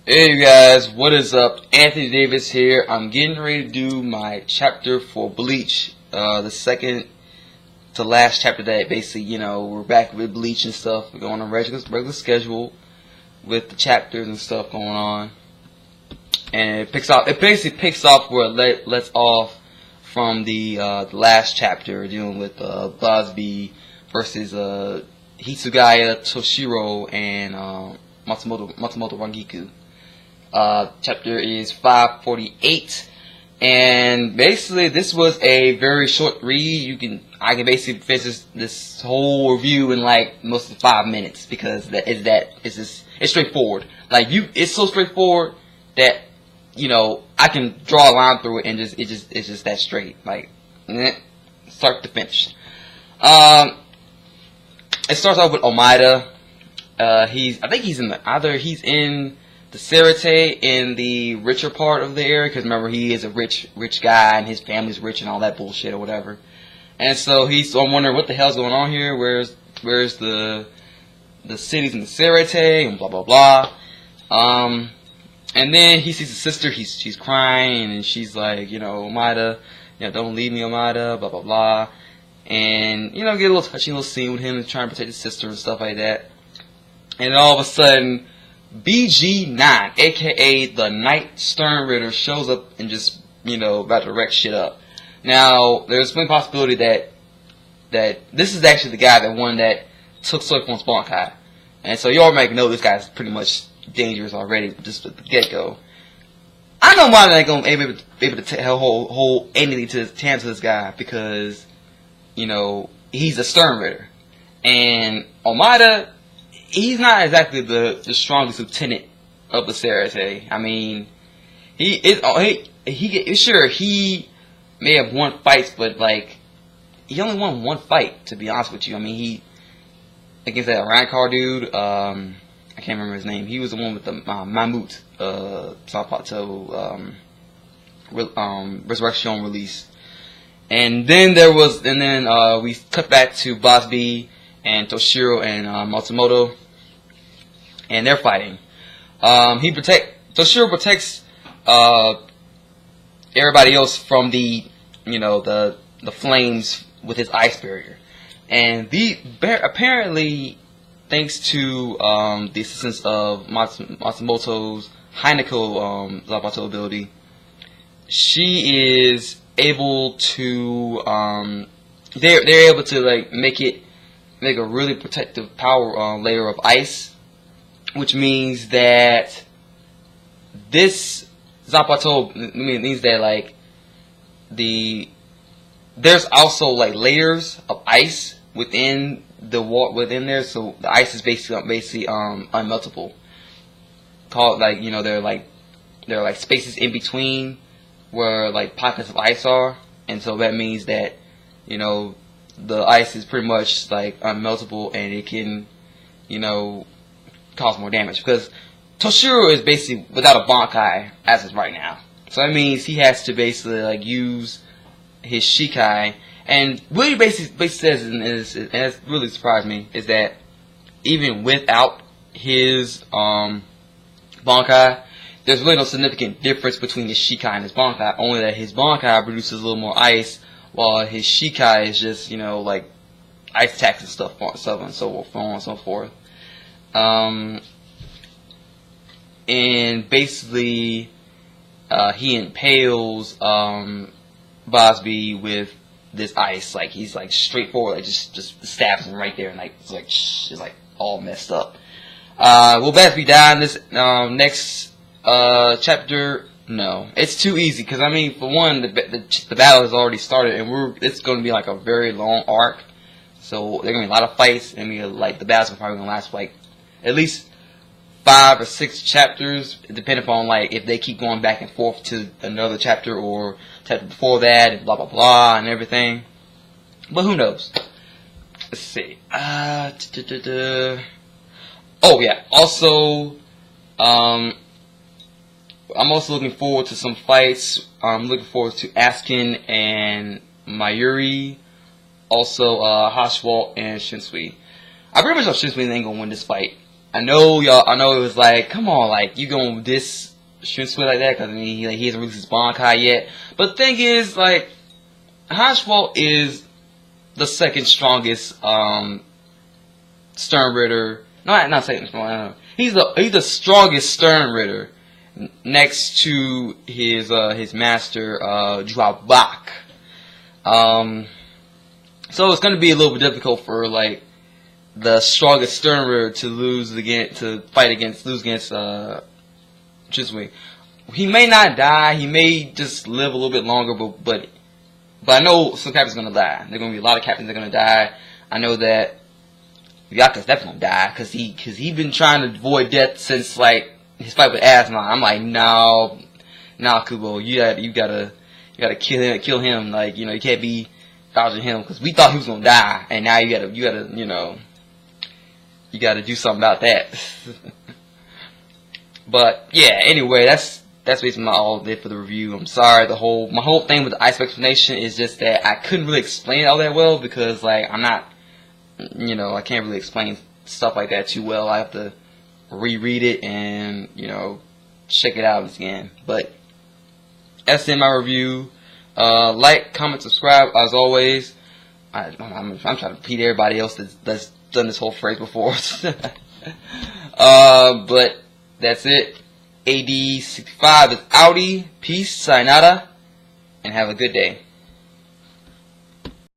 Hey you guys, what is up? Anthony Davis here. I'm getting ready to do my chapter for Bleach. The second to last chapter that basically, we're back with Bleach and stuff. We're going on regular schedule with the chapters and stuff going on. And it basically picks off where it lets off from the last chapter dealing with Busby versus Hitsugaya, Toshiro, and Matsumoto Rangiku. Chapter is 548, and basically this was a very short read. I can basically finish this whole review in like most of 5 minutes because it's straightforward. It's so straightforward that I can draw a line through it and it's just that straight, start to finish. It starts off with Omida. I think he's in the Serite in the richer part of the area, because remember, he is a rich guy and his family's rich and all that bullshit or whatever. And so I'm wondering what the hell's going on here. Where's the cities in the Serite and blah blah blah. And then he sees his sister. She's crying and she's like, Omida, don't leave me, Omida, blah blah blah. And get a little touching little scene with him trying to protect his sister and stuff like that. And then all of a sudden, BG9, aka the Night Stern Ritter, shows up and just, about to wreck shit up. Now, there's one possibility that this is actually the guy that took Soifon's Bankai. And so you already know this guy's pretty much dangerous already, just at the get-go. I know why they ain't gonna be able to tell whole entity to this guy, because, he's a Stern Ritter. And Omida, he's not exactly the strongest lieutenant of the Serite. I mean, he may have won fights, but he only won one fight, to be honest with you. I mean, he against that Rancor dude. I can't remember his name. He was the one with the Mammoth Zapato Resurrection release. And then we cut back to Busby and Toshiro and Matsumoto, and they're fighting. Toshiro protects everybody else from the flames with his ice barrier, and apparently, thanks to the assistance of Matsumoto's Heineko Zapato ability, she is able to they're able to make a really protective power layer of ice, which means that this Zapato means that there's also layers of ice within there, so the ice is basically unmeltable. There are spaces in between where pockets of ice are, and so that means that the ice is pretty much unmeltable, and it can cause more damage, because Toshiro is basically without a Bankai as of right now. So that means he has to basically use his Shikai. And what he basically says, and it really surprised me, is that even without his Bankai, there's really no significant difference between his Shikai and his Bankai. Only that his Bankai produces a little more ice, while his Shikai is just ice attacks and stuff, so on and so forth. And basically, he impales Busby with this ice. He's straightforward, just stabs him right there, and it's all messed up. Will Busby die in this next chapter? No, it's too easy, because for one, the battle has already started, and it's going to be a very long arc. So there are going to be a lot of fights, and the battles are probably going to last at least 5 or 6 chapters, depending upon if they keep going back and forth to another chapter or chapter before that, and blah blah blah and everything. But who knows? Let's see. Oh yeah. Also, I'm also looking forward to some fights. I'm looking forward to Askin and Mayuri. Also, Hashwalt and Shinsui. I pretty much know Shinsui ain't gonna win this fight. I know y'all. I know it was like, come on, like you gonna diss Shinsuke like that? Because I mean, he hasn't released his Bankai yet. But the thing is, like, Haswell is the second strongest Stern Ritter. Not second strong. He's the strongest Stern Ritter next to his master Drawback. So it's gonna be a little bit difficult for like the strongest Stern Ritter to lose against Chisway. He may not die. He may just live a little bit longer, but I know some captains are gonna die. There's gonna be a lot of captains that are gonna die. I know that Yaka's definitely gonna die because he been trying to avoid death since like his fight with Asma. I'm like, no, Kubo, you gotta kill him. Like, you know, you can't be dodging him because we thought he was gonna die, and now you gotta do something about that. But yeah, anyway, that's basically all I did for the review. I'm sorry, my whole thing with the ice explanation is just that I couldn't really explain it all that well because like I'm not, I can't really explain stuff like that too well. I have to reread it and check it out again. But that's in my review. Like, comment, subscribe as always. I'm trying to repeat everybody else that's done this whole phrase before. But that's it. AD65 is outie. Peace, sayonara, and have a good day.